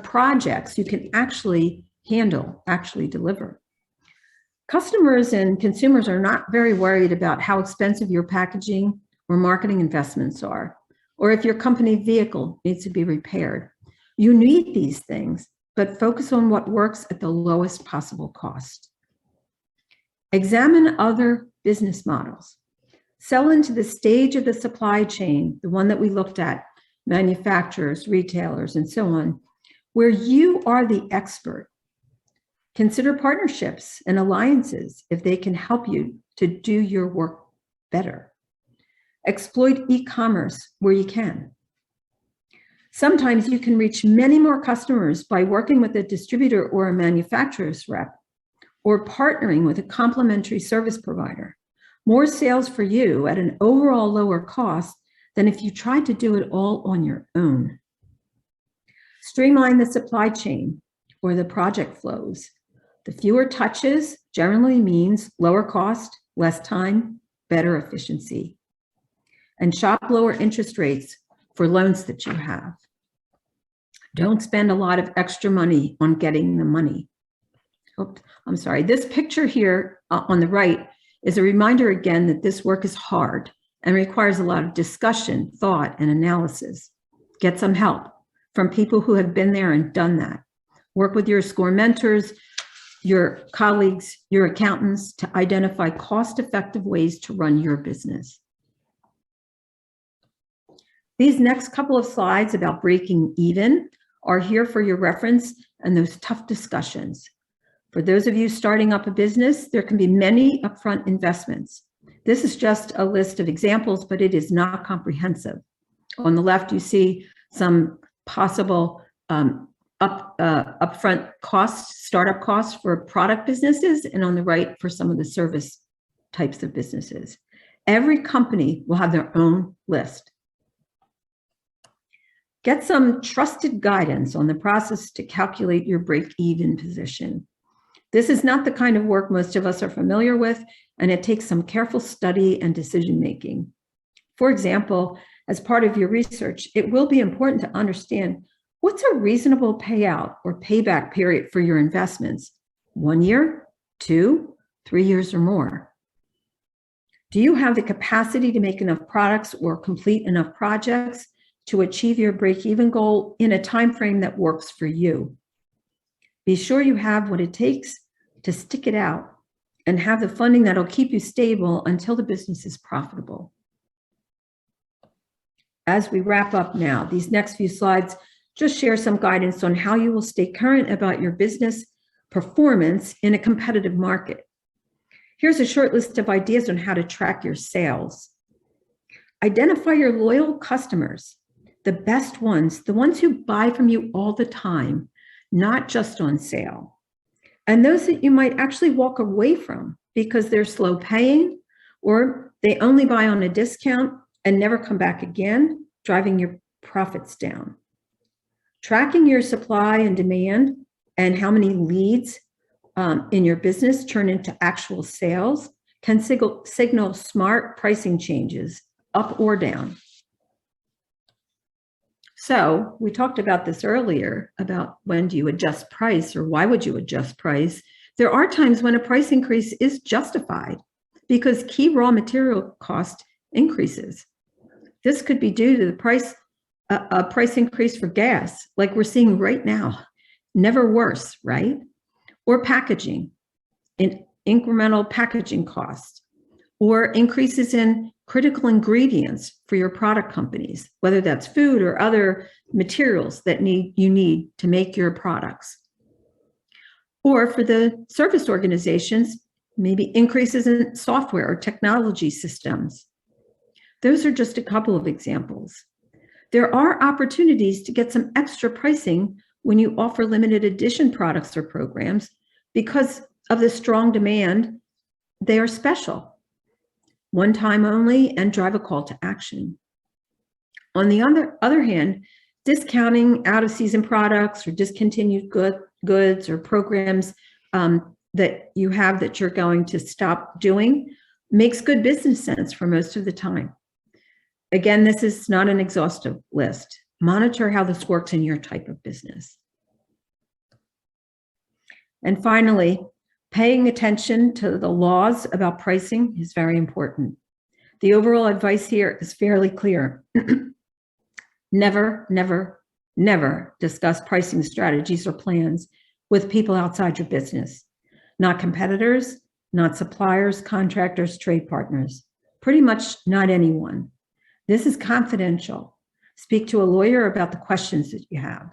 Speaker 2: projects you can actually handle, actually deliver. Customers and consumers are not very worried about how expensive your packaging or marketing investments are, or if your company vehicle needs to be repaired. You need these things, but focus on what works at the lowest possible cost. Examine other business models. Sell into the stage of the supply chain, the one that we looked at, manufacturers, retailers, and so on, where you are the expert. Consider partnerships and alliances if they can help you to do your work better. Exploit e-commerce where you can. Sometimes you can reach many more customers by working with a distributor or a manufacturer's rep, or partnering with a complementary service provider. More sales for you at an overall lower cost than if you tried to do it all on your own. Streamline the supply chain or the project flows. The fewer touches generally means lower cost, less time, better efficiency. And shop lower interest rates for loans that you have. Don't spend a lot of extra money on getting the money. Oops, I'm sorry. This picture here on the right is a reminder again that this work is hard and requires a lot of discussion, thought, and analysis. Get some help from people who have been there and done that. Work with your SCORE mentors, your colleagues, your accountants to identify cost-effective ways to run your business. These next couple of slides about breaking even are here for your reference and those tough discussions. For those of you starting up a business, there can be many upfront investments. This is just a list of examples, but it is not comprehensive. On the left, you see some possible upfront costs, startup costs for product businesses, and on the right for some of the service types of businesses. Every company will have their own list. Get some trusted guidance on the process to calculate your break-even position. This is not the kind of work most of us are familiar with, and it takes some careful study and decision-making. For example, as part of your research, it will be important to understand what's a reasonable payout or payback period for your investments? 1 year, 2, 3 years, or more? Do you have the capacity to make enough products or complete enough projects to achieve your break-even goal in a time frame that works for you? Be sure you have what it takes to stick it out and have the funding that'll keep you stable until the business is profitable. As we wrap up now, these next few slides just share some guidance on how you will stay current about your business performance in a competitive market. Here's a short list of ideas on how to track your sales. Identify your loyal customers, the best ones, the ones who buy from you all the time, not just on sale. And those that you might actually walk away from because they're slow paying or they only buy on a discount and never come back again, driving your profits down. Tracking your supply and demand and how many leads in your business turn into actual sales can signal smart pricing changes up or down. So we talked about this earlier about when do you adjust price or why would you adjust price? There are times when a price increase is justified because key raw material cost increases. This could be due to the price increase for gas, like we're seeing right now. Never worse, right? Or packaging, in incremental packaging costs, or increases in critical ingredients for your product companies, whether that's food or other materials that you need to make your products. Or for the service organizations, maybe increases in software or technology systems. Those are just a couple of examples. There are opportunities to get some extra pricing when you offer limited edition products or programs because of the strong demand. They are special, one time only, and drive a call to action. On the other hand, discounting out of season products or discontinued goods or programs that you have that you're going to stop doing makes good business sense for most of the time. Again, this is not an exhaustive list. Monitor how this works in your type of business. And finally, paying attention to the laws about pricing is very important. The overall advice here is fairly clear. Never, never, never discuss pricing strategies or plans with people outside your business. Not competitors, not suppliers, contractors, trade partners. Pretty much not anyone. This is confidential. Speak to a lawyer about the questions that you have.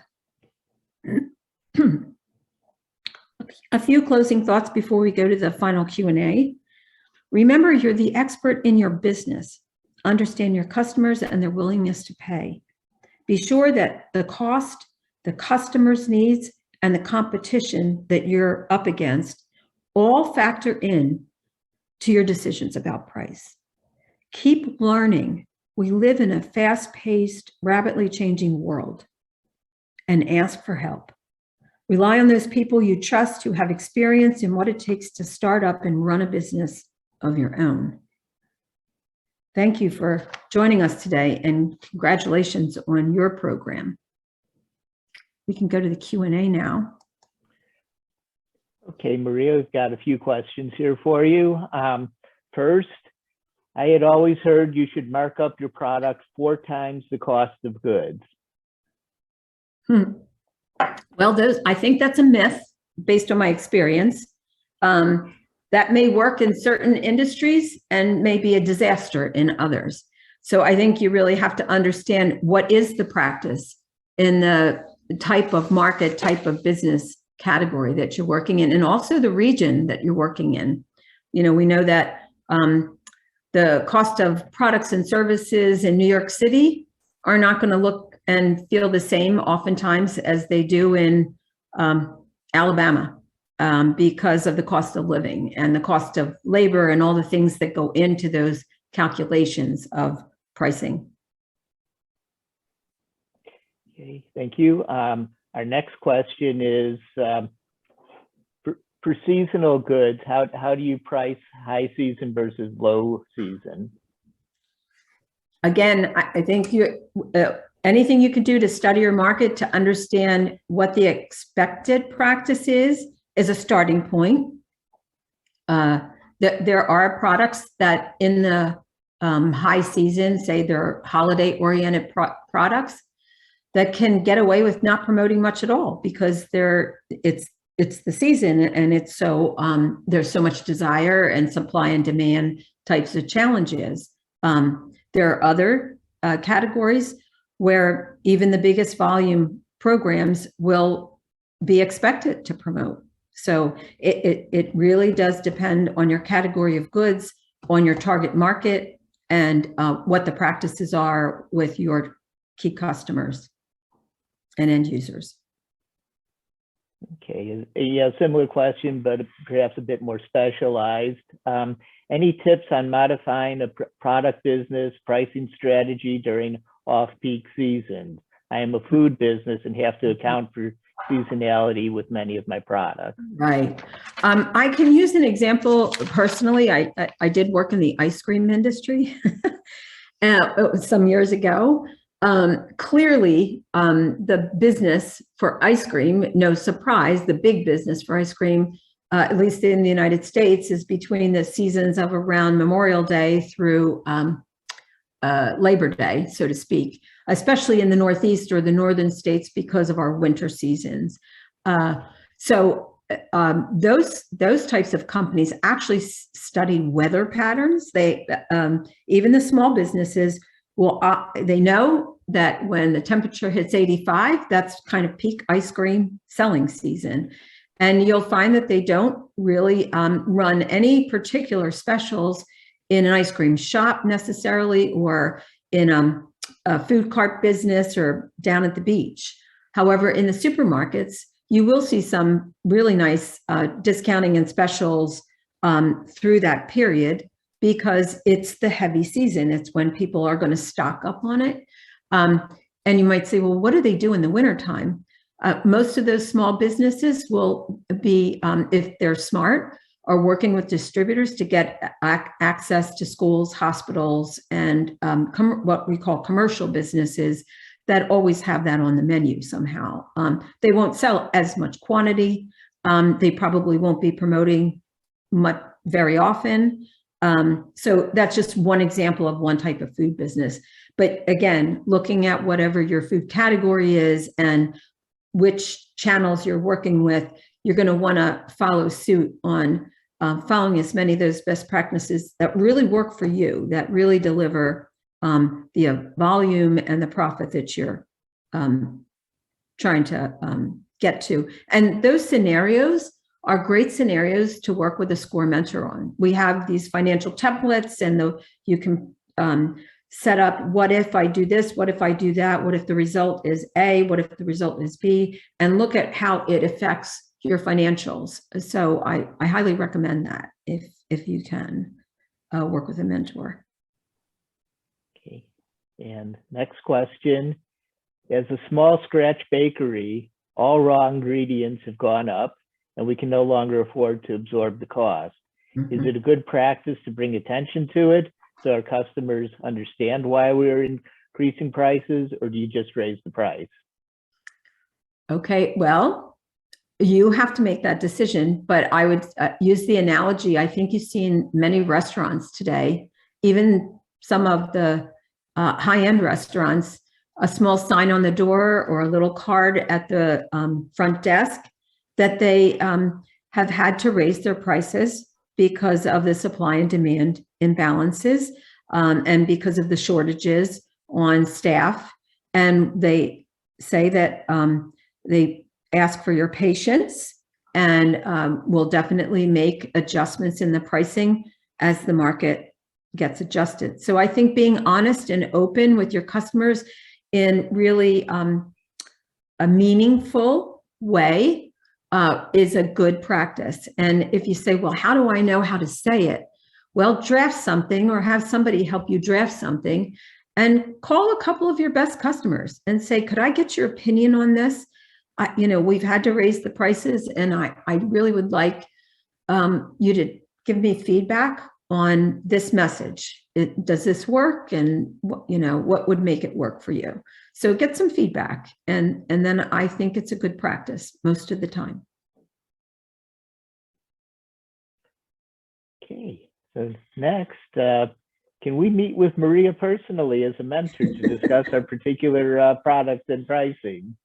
Speaker 2: A few closing thoughts before we go to the final Q&A. Remember, you're the expert in your business. Understand your customers and their willingness to pay. Be sure that the cost, the customer's needs, and the competition that you're up against all factor in to your decisions about price. Keep learning. We live in a fast-paced, rapidly changing world. And ask for help. Rely on those people you trust who have experience in what it takes to start up and run a business of your own. Thank you for joining us today, and congratulations on your program. We can go to the Q&A now.
Speaker 1: Okay, Maria's got a few questions here for you. First, I had always heard you should mark up your products 4 times the cost of goods.
Speaker 2: Well, I think that's a myth based on my experience. That may work in certain industries and may be a disaster in others. So I think you really have to understand what is the practice in the type of market, type of business category that you're working in, and also the region that you're working in. You know, we know that the cost of products and services in New York City are not going to look and feel the same oftentimes as they do in Alabama. Because of the cost of living and the cost of labor and all the things that go into those calculations of pricing.
Speaker 1: Okay, thank you. Our next question is, for seasonal goods, how do you price high season versus low season?
Speaker 2: Again, I think anything you can do to study your market to understand what the expected practice is a starting point. There are products that in the high season, say they're holiday-oriented products, that can get away with not promoting much at all because it's the season, and it's so there's so much desire and supply and demand types of challenges. There are other categories where even the biggest volume programs will be expected to promote. So it really does depend on your category of goods, on your target market, and what the practices are with your key customers and end users.
Speaker 1: Okay, yeah, similar question, but perhaps a bit more specialized. Any tips on modifying a product business pricing strategy during off-peak seasons? I am a food business and have to account for seasonality with many of my products.
Speaker 2: Right. I can use an example personally. I did work in the ice cream industry some years ago. Clearly, the business for ice cream, no surprise, the big business for ice cream, at least in the United States, is between the seasons of around Memorial Day through Labor Day, so to speak, especially in the Northeast or the northern states because of our winter seasons. So those types of companies actually study weather patterns. They even the small businesses will they know that when the temperature hits 85, that's kind of peak ice cream selling season. And you'll find that they don't really run any particular specials in an ice cream shop necessarily, or in a food cart business or down at the beach. However, in the supermarkets, you will see some really nice discounting and specials through that period because it's the heavy season. It's when people are going to stock up on it. And you might say, well, what do they do in the wintertime? Most of those small businesses will be, if they're smart, are working with distributors to get access to schools, hospitals, and what we call commercial businesses that always have that on the menu somehow. They won't sell as much quantity. They probably won't be promoting much very often. So that's just one example of one type of food business. But again, looking at whatever your food category is and which channels you're working with, you're going to want to follow suit on following as many of those best practices that really work for you, that really deliver the volume and the profit that you're trying to get to. And those scenarios are great scenarios to work with a SCORE mentor on. We have these financial templates, and you can set up, what if I do this? What if I do that? What if the result is A? What if the result is B? And look at how it affects your financials. So I highly recommend that if you can work with a mentor.
Speaker 1: Okay, and next question. As a small scratch bakery, all raw ingredients have gone up and we can no longer afford to absorb the cost. Is it a good practice to bring attention to it so our customers understand why we're increasing prices, or do you just raise the price?
Speaker 2: Okay, well, you have to make that decision, but I would use the analogy. I think you see in many restaurants today, even some of the high-end restaurants, a small sign on the door or a little card at the front desk that they have had to raise their prices because of the supply and demand imbalances and because of the shortages on staff. And they say that they ask for your patience and will definitely make adjustments in the pricing as the market gets adjusted. So I think being honest and open with your customers in really a meaningful way is a good practice. And if you say, well, how do I know how to say it? Well, draft something or have somebody help you draft something and call a couple of your best customers and say, could I get your opinion on this? We've had to raise the prices and I really would like you to give me feedback on this message. Does this work? And what would make it work for you? So get some feedback. And then I think it's a good practice most of the time.
Speaker 1: Okay, so next, can we meet with Maria personally as a mentor to discuss our particular products and pricing?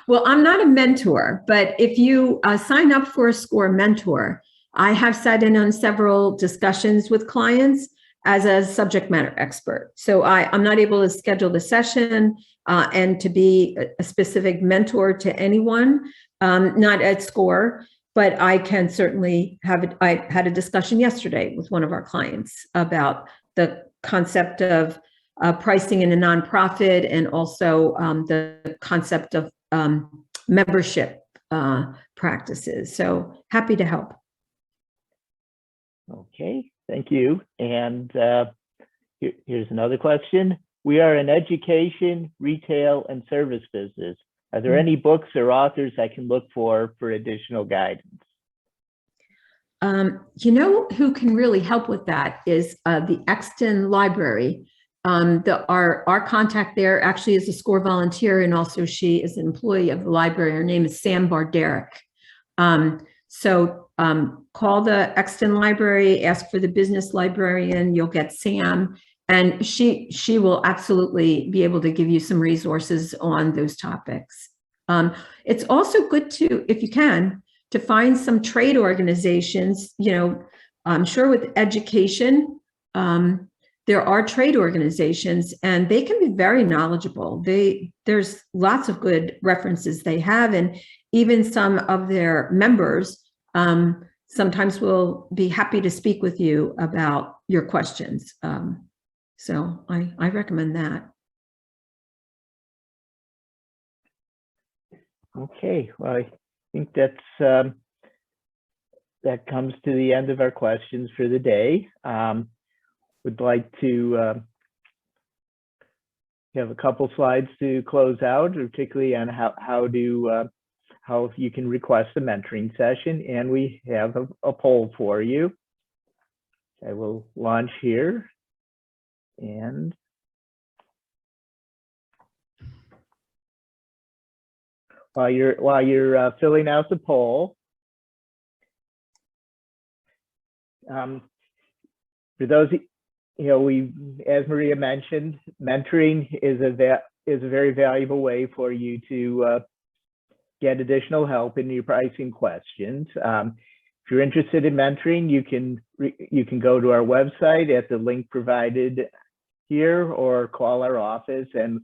Speaker 2: Well, I'm not a mentor, but if you sign up for a SCORE mentor, I have sat in on several discussions with clients as a subject matter expert. So I'm not able to schedule the session and to be a specific mentor to anyone, not at SCORE, but I can certainly have it. I had a discussion yesterday with one of our clients about the concept of pricing in a nonprofit and also the concept of membership practices. So happy to help.
Speaker 1: Okay, thank you. And here's another question. We are an education, retail, and service business. Are there any books or authors I can look for additional guidance?
Speaker 2: Who can really help with that is the Exton Library. Our contact there actually is a SCORE volunteer, and also she is an employee of the library. Her name is Sam Barderick. So call the Exton Library, ask for the business librarian, you'll get Sam, and she will absolutely be able to give you some resources on those topics. It's also good to, if you can, to find some trade organizations. I'm sure with education, there are trade organizations and they can be very knowledgeable. There's lots of good references they have, and even some of their members sometimes will be happy to speak with you about your questions. So I recommend that.
Speaker 1: Okay, well, I think that comes to the end of our questions for the day. Would like to have a couple slides to close out, particularly on how you can request a mentoring session, and we have a poll for you. I will launch here, and while you're filling out the poll, for those, as Maria mentioned, mentoring is a very valuable way for you to get additional help in your pricing questions. If you're interested in mentoring, you can go to our website at the link provided here, or call our office, and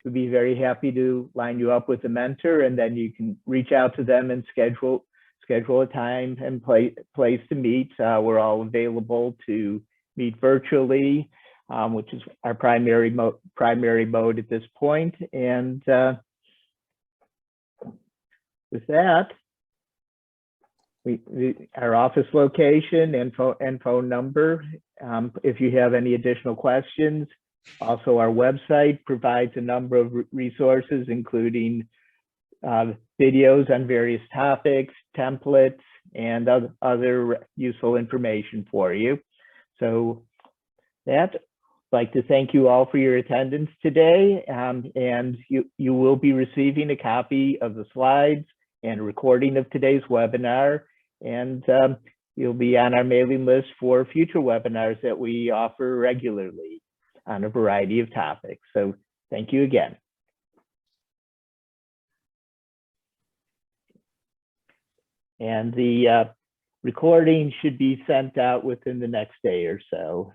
Speaker 1: we'd be very happy to line you up with a mentor, and then you can reach out to them and schedule a time and place to meet. We're all available to meet virtually, which is our primary mode at this point. And with that, our office location and phone number, if you have any additional questions. Also, our website provides a number of resources, including videos on various topics, templates, and other useful information for you. So that, I'd like to thank you all for your attendance today, and you will be receiving a copy of the slides and a recording of today's webinar, and you'll be on our mailing list for future webinars that we offer regularly on a variety of topics. So thank you again. And the recording should be sent out within the next day or so.